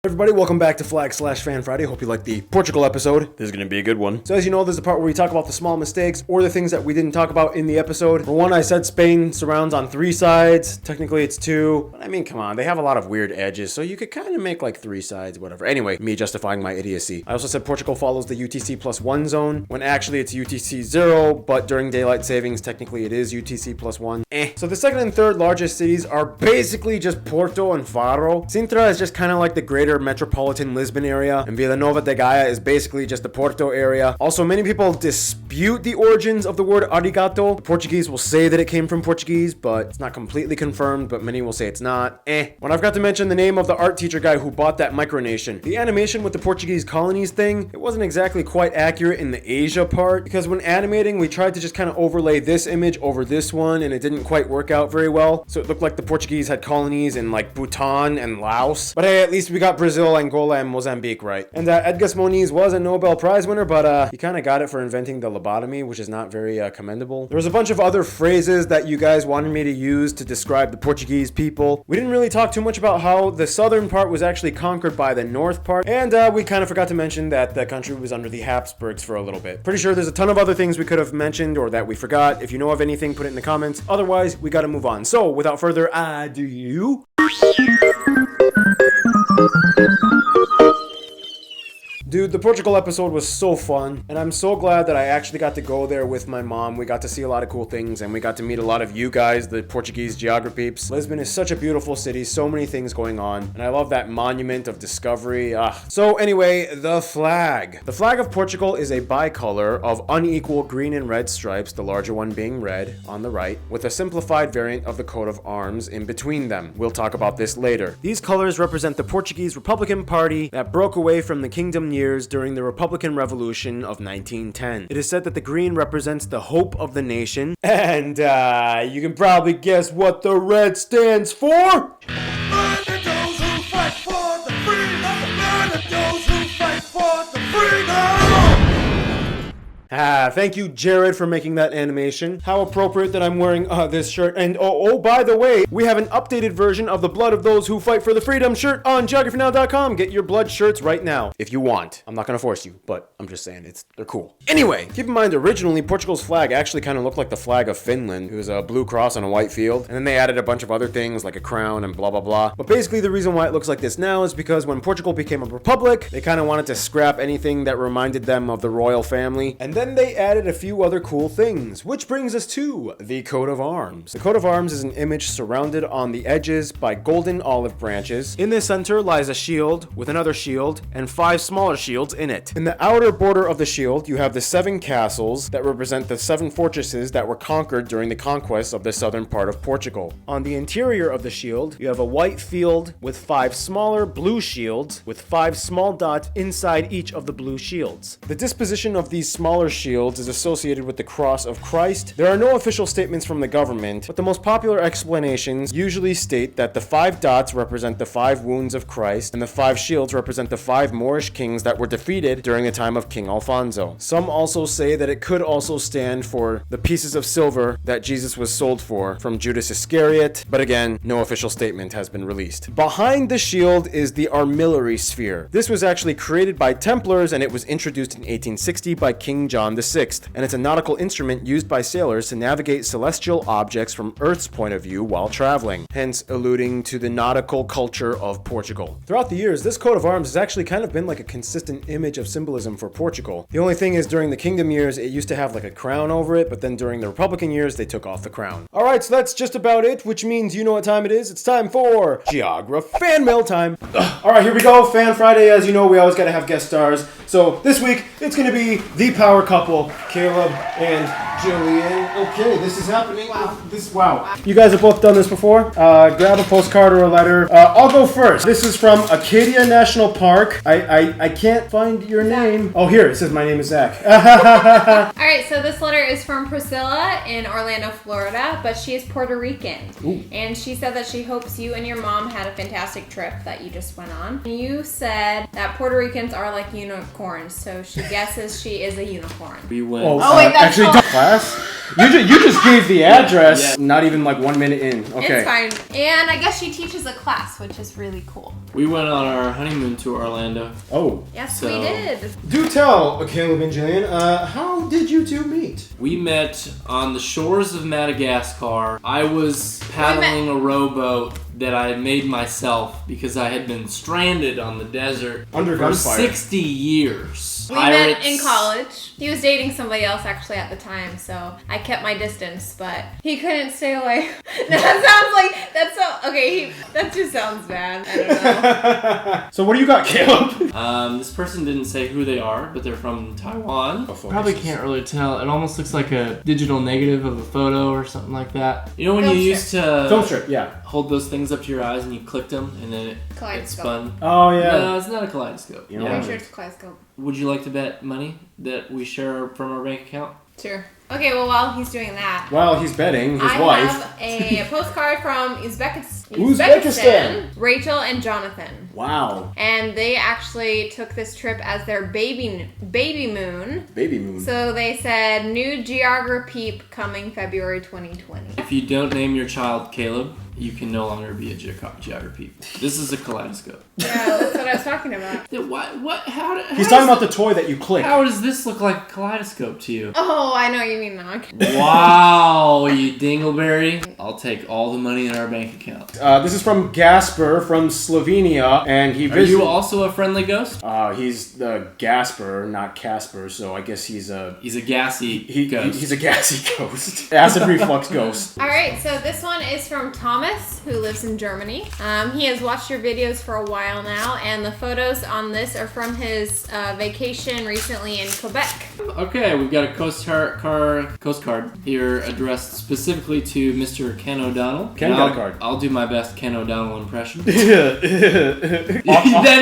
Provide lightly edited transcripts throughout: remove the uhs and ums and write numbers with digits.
Everybody, welcome back to Flag/Fan Friday. Hope you like the Portugal episode. This is going to be a good one. So as you know, there's a part where we talk about the small mistakes or the things that we didn't talk about in the episode. For one, I said Spain surrounds on 3 sides. Technically, it's 2. But I mean, come on. They have a lot of weird edges, so you could kind of make like 3 sides, whatever. Anyway, me justifying my idiocy. I also said Portugal follows the UTC +1 zone, when actually it's UTC 0, but during daylight savings, technically it is UTC +1. So the second and third largest cities are basically just Porto and Faro. Sintra is just kind of like the greater metropolitan Lisbon area, and Vila Nova de Gaia is basically just the Porto area. Also, many people dispute the origins of the word arigato. The Portuguese will say that it came from Portuguese, but it's not completely confirmed, but many will say it's not. When I forgot to mention the name of the art teacher guy who bought that micronation. The animation with the Portuguese colonies thing, it wasn't exactly quite accurate in the Asia part, because when animating, we tried to just kind of overlay this image over this one, and it didn't quite work out very well. So it looked like the Portuguese had colonies in like Bhutan and Laos. But hey, at least we got Brazil, Angola, and Mozambique right. And Edgar Moniz was a Nobel Prize winner, but he kind of got it for inventing the lobotomy, which is not very commendable. There was a bunch of other phrases that you guys wanted me to use to describe the Portuguese people. We didn't really talk too much about how the southern part was actually conquered by the north part, and we kind of forgot to mention that the country was under the Habsburgs for a little bit. Pretty sure there's a ton of other things we could have mentioned or that we forgot. If you know of anything, put it in the comments. Otherwise, we gotta move on. So, without further ado... Dude, the Portugal episode was so fun, and I'm so glad that I actually got to go there with my mom. We got to see a lot of cool things, and we got to meet a lot of you guys, the Portuguese geography peeps. Lisbon is such a beautiful city, so many things going on, and I love that monument of discovery. So anyway, the flag. The flag of Portugal is a bicolor of unequal green and red stripes, the larger one being red on the right, with a simplified variant of the coat of arms in between them. We'll talk about this later. These colors represent the Portuguese Republican Party that broke away from the kingdom years during the Republican Revolution of 1910. It is said that the green represents the hope of the nation, and you can probably guess what the red stands for? Murder those who fight for the freedom! Murder those who fight for the freedom! Thank you, Jared, for making that animation. How appropriate that I'm wearing this shirt. And oh, by the way, we have an updated version of the Blood of Those Who Fight for the Freedom shirt on geographynow.com. Get your blood shirts right now, if you want. I'm not gonna force you, but I'm just saying, they're cool. Anyway, keep in mind, originally, Portugal's flag actually kind of looked like the flag of Finland. It was a blue cross on a white field, and then they added a bunch of other things, like a crown and blah, blah, blah. But basically, the reason why it looks like this now is because when Portugal became a republic, they kind of wanted to scrap anything that reminded them of the royal family, and then they added a few other cool things, which brings us to the coat of arms. The coat of arms is an image surrounded on the edges by golden olive branches. In the center lies a shield with another shield and 5 smaller shields in it. In the outer border of the shield, you have the 7 castles that represent the 7 fortresses that were conquered during the conquest of the southern part of Portugal. On the interior of the shield, you have a white field with 5 smaller blue shields with 5 small dots inside each of the blue shields. The disposition of these smaller shields is associated with the cross of Christ. There are no official statements from the government, but the most popular explanations usually state that the 5 dots represent the 5 wounds of Christ, and the 5 shields represent the 5 Moorish kings that were defeated during the time of King Alfonso. Some also say that it could also stand for the pieces of silver that Jesus was sold for from Judas Iscariot, but again, no official statement has been released. Behind the shield is the armillary sphere. This was actually created by Templars, and it was introduced in 1860 by King John VI. And it's a nautical instrument used by sailors to navigate celestial objects from Earth's point of view while traveling, hence alluding to the nautical culture of Portugal. Throughout the years, this coat of arms has actually kind of been like a consistent image of symbolism for Portugal. The only thing is, during the kingdom years, it used to have like a crown over it, but then during the Republican years, they took off the crown. Alright, so that's just about it, which means you know what time it is. It's time for Geography Fan Mail time. Alright, here we go. Fan Friday. As you know, we always gotta have guest stars. So this week, it's gonna be the power couple, Caleb and Jillian. Okay, this is happening. Wow. You guys have both done this before. Grab a postcard or a letter. I'll go first. This is from Acadia National Park. I can't find your name. Oh, here. It says my name is Zach. All right, so this letter is from Priscilla in Orlando, Florida, but she is Puerto Rican. Ooh. And she said that she hopes you and your mom had a fantastic trip that you just went on. You said that Puerto Ricans are like unicorns, so she guesses she is a unicorn. We went. Oh, wait, that's actually, address? You just gave the address. Yeah. Not even like 1 minute in. Okay. It's fine. And I guess she teaches a class, which is really cool. We went on our honeymoon to Orlando. Oh. Yes, we did. Do tell, Caleb and Jillian, how did you two meet? We met on the shores of Madagascar. I was paddling a rowboat that I had made myself because I had been stranded on the desert under for gunfire. 60 years. We met in college. He was dating somebody else actually at the time, so I kept my distance, but he couldn't stay away. That just sounds bad. I don't know. So what do you got, Caleb? This person didn't say who they are, but they're from Taiwan. Probably can't really tell. It almost looks like a digital negative of a photo or something like that. You know when you used to film strip, yeah, hold those things up to your eyes and you clicked them and then it spun? Oh yeah. No, it's not a kaleidoscope. You know, I'm sure it's a kaleidoscope. Would you like to bet money that we share from our bank account? Sure. Okay, well, while he's doing that, while he's betting, his wife. I have a postcard from Uzbekistan, Rachel and Jonathan. Wow. And they actually took this trip as their baby moon. Baby moon. So they said, new geography coming February 2020. If you don't name your child Caleb, you can no longer be a geography. This is a kaleidoscope. Yeah, that's what I was talking about. He's talking about the toy that you click. How does this look like a kaleidoscope to you? Oh, I know what you mean now. Wow, you dingleberry. I'll take all the money in our bank account. This is from Gasper from Slovenia, and he visited. Are you also a friendly ghost? He's the Gasper, not Casper, so I guess he's a gassy ghost. He's a gassy ghost. Acid reflux ghost. Alright, so this one is from Thomas, who lives in Germany. He has watched your videos for a while now, and the photos on this are from his vacation recently in Quebec. Okay, we've got a Coast Card here addressed specifically to Mr. Ken O'Donnell. Ken got a card. I'll do my best Ken O'Donnell impression. That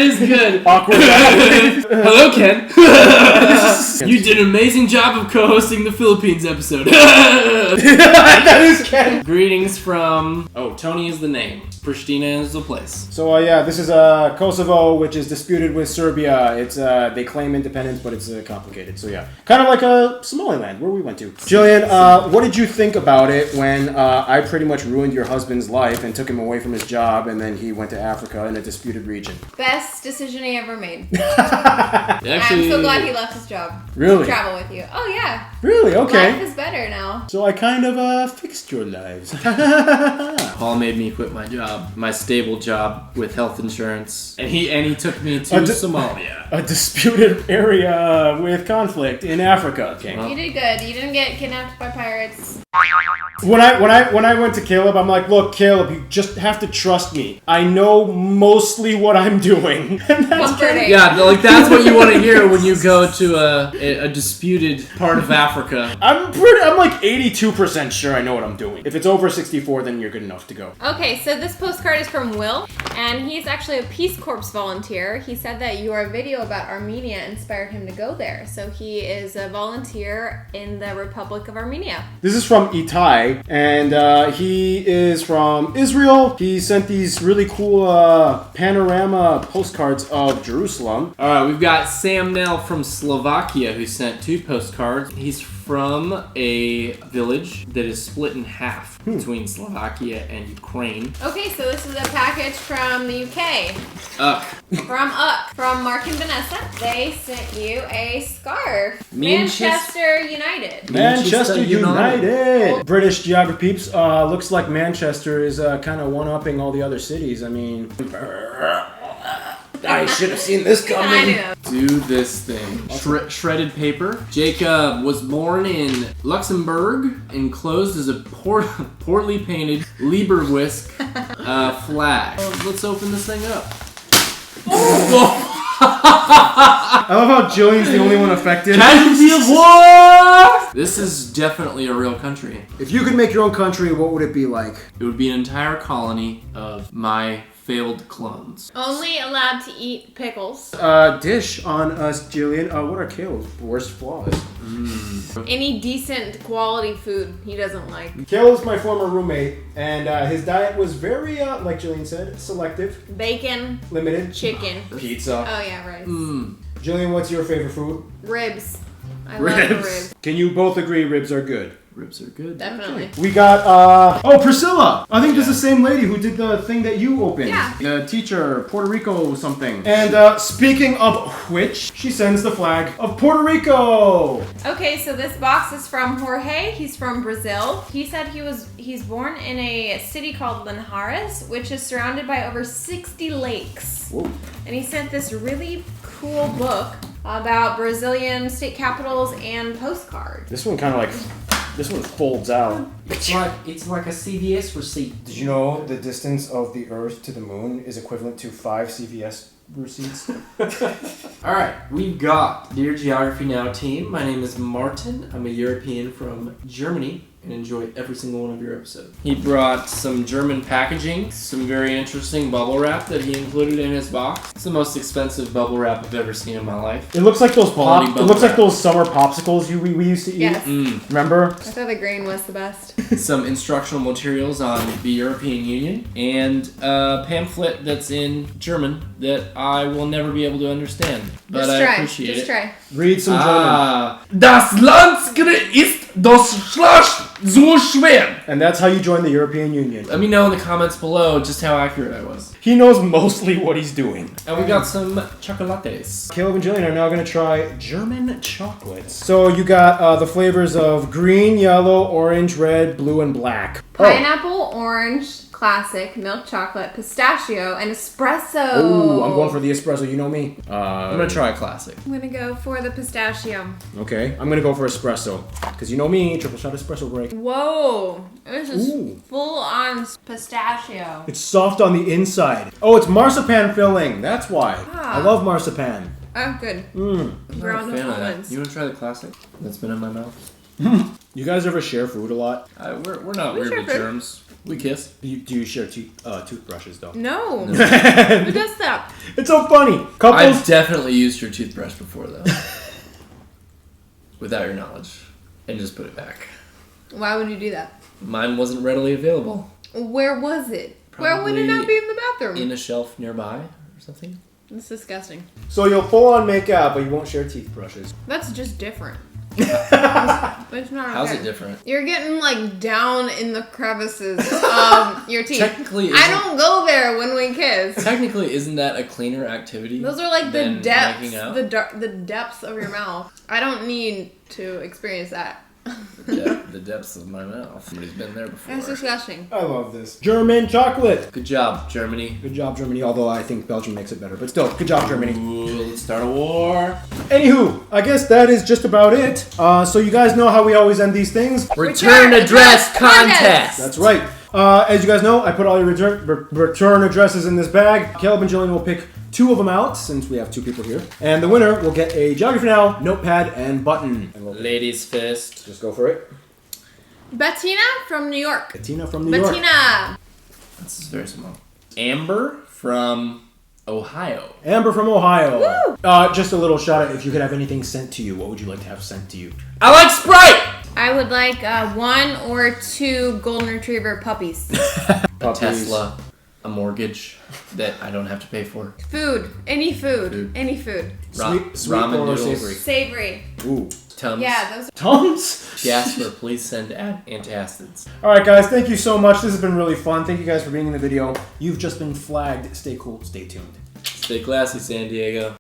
is good. Awkward. Hello, Ken. You did an amazing job of co-hosting the Philippines episode. That is Ken. Greetings from... Oh, Tony is the name. Pristina is the place. So yeah, this is Kosovo, which is disputed with Serbia. It's they claim independence, but it's complicated. So yeah, kind of like Somaliland, where we went to. Jillian, what did you think about it when I pretty much ruined your husband's life and took him away from his job, and then he went to Africa in a disputed region? Best decision he ever made. Actually, I'm so glad he left his job. Really? To travel with you. Oh yeah. Really? Okay. Life is better now. So I kind of fixed your lives. Paul made me quit my job, my stable job with health insurance, and he took me to Somalia, a disputed area with conflict in Africa. Okay. You did good. You didn't get kidnapped by pirates. When I went to Caleb, I'm like, look, Caleb, you just have to trust me. I know mostly what I'm doing. And that's comforting. Yeah, like that's what you want to hear when you go to a disputed part of Africa. I'm like 82% sure I know what I'm doing. If it's over 64, then you're good enough to go. Okay, so this postcard is from Will, and he's actually a Peace Corps volunteer. He said that your video about Armenia inspired him to go there. So he is a volunteer in the Republic of Armenia. This is from Itai, and he is from Israel. He sent these really cool panorama postcards of Jerusalem. All right, we've got Sam Nell from Slovakia who sent 2 postcards. He's from a village that is split in half between Slovakia and Ukraine. Okay, so this is a package from the UK. From Mark and Vanessa. They sent you a scarf. Manchester United. Manchester United. British geography peeps. Looks like Manchester is kind of one-upping all the other cities. I mean... I should have seen this coming. I know. Do this thing. Shredded paper. Jacob was born in Luxembourg, enclosed as a poorly painted Lieberwisk flag. Let's open this thing up. I love how Jillian's the only one affected. Casualty of war! This is definitely a real country. If you could make your own country, what would it be like? It would be an entire colony of my failed clones. Only allowed to eat pickles. Dish on us, Jillian. What are Caleb's worst flaws? Any decent quality food he doesn't like. Caleb's my former roommate, and his diet was very, like Jillian said, selective. Bacon. Limited. Chicken. Pizza. Oh yeah, rice. Jillian, what's your favorite food? Ribs. I love the ribs. Can you both agree ribs are good? Ribs are good. Definitely. We got, Priscilla! I think this is the same lady who did the thing that you opened. Yeah. The teacher, Puerto Rico something. And, speaking of which, she sends the flag of Puerto Rico! Okay, so this box is from Jorge. He's from Brazil. He said he's born in a city called Linhares, which is surrounded by over 60 lakes. Whoa. And he sent this really cool book about Brazilian state capitals and postcards. This one kind of like, this one folds out. It's like a CVS receipt. Did you know the distance of the Earth to the moon is equivalent to 5 CVS receipts? All right, we've got Dear Geography Now team. My name is Martin. I'm a European from Germany and enjoy every single one of your episodes. He brought some German packaging, some very interesting bubble wrap that he included in his box. It's the most expensive bubble wrap I've ever seen in my life. It looks like those Quality It bubble looks like wrap. those summer popsicles we used to eat. Yes. Remember? I thought the green was the best. Some instructional materials on the European Union, and a pamphlet that's in German that I will never be able to understand. But Just I try. appreciate Just it. try. Read some German. Das Land ist das Schloss so schwer. And that's how you join the European Union. Let me know in the comments below just how accurate I was. He knows mostly what he's doing. And we got some chocolates. Caleb and Jillian are now going to try German chocolates. So you got the flavors of green, yellow, orange, red, blue, and black. Pineapple, orange, classic, milk chocolate, pistachio, and espresso. Oh, I'm going for the espresso. You know me. I'm gonna try a classic. I'm gonna go for the pistachio. Okay, I'm going to go for espresso. Because you know me, triple shot espresso break. Whoa, this is Ooh. full on pistachio. It's soft on the inside. Oh, it's marzipan filling. That's why. Ah. I love marzipan. Oh, good. Mm. I'm Ground not a fan of that. almonds. You wanna try the classic that's been in my mouth? You guys ever share food a lot? We're not We weird share with food. germs. We kiss. Do you share toothbrushes though? No. No. Who does that? It's so funny. Couples. I've definitely used your toothbrush before though. Without your knowledge. And just put it back. Why would you do that? Mine wasn't readily available. Where was it? Where would it not be in the bathroom? In a shelf nearby or something. That's disgusting. So you'll full on make out, but you won't share toothbrushes. That's just different. It's not How's okay. it different? You're getting like down in the crevices of your teeth. Technically, I don't go there when we kiss. Technically, isn't that a cleaner activity? Those are like the than depths, making out? the depths of your mouth. I don't need to experience that. The depths of my mouth. Somebody's been there before. That's disgusting. I love this. German chocolate. Good job, Germany. Good job, Germany. Although I think Belgium makes it better, but still, good job, Germany. Ooh, let's start a war. Anywho, I guess that is just about it. So you guys know how we always end these things. Return address contest. That's right. As you guys know, I put all your return addresses in this bag. Caleb and Jillian will pick 2 of them out, since we have 2 people here. And the winner will get a Geography Now notepad and button. And we'll Ladies fist. just go for it. Bettina from New York. Bettina from New York. Bettina. This is very small. Amber from Ohio. Amber from Ohio. Woo! Just a little shout out. If you could have anything sent to you, what would you like to have sent to you? I like Sprite. I would like 1 or 2 golden retriever puppies. Puppies. Tesla. A mortgage that I don't have to pay for. Food. Any food. Food. Any food. Sweet Ramen or noodles. savory? Savory. Ooh. Tums. Yeah, those. Tums? Jasper, please send antacids. Alright guys, thank you so much. This has been really fun. Thank you guys for being in the video. You've just been flagged. Stay cool, stay tuned. Stay classy, San Diego.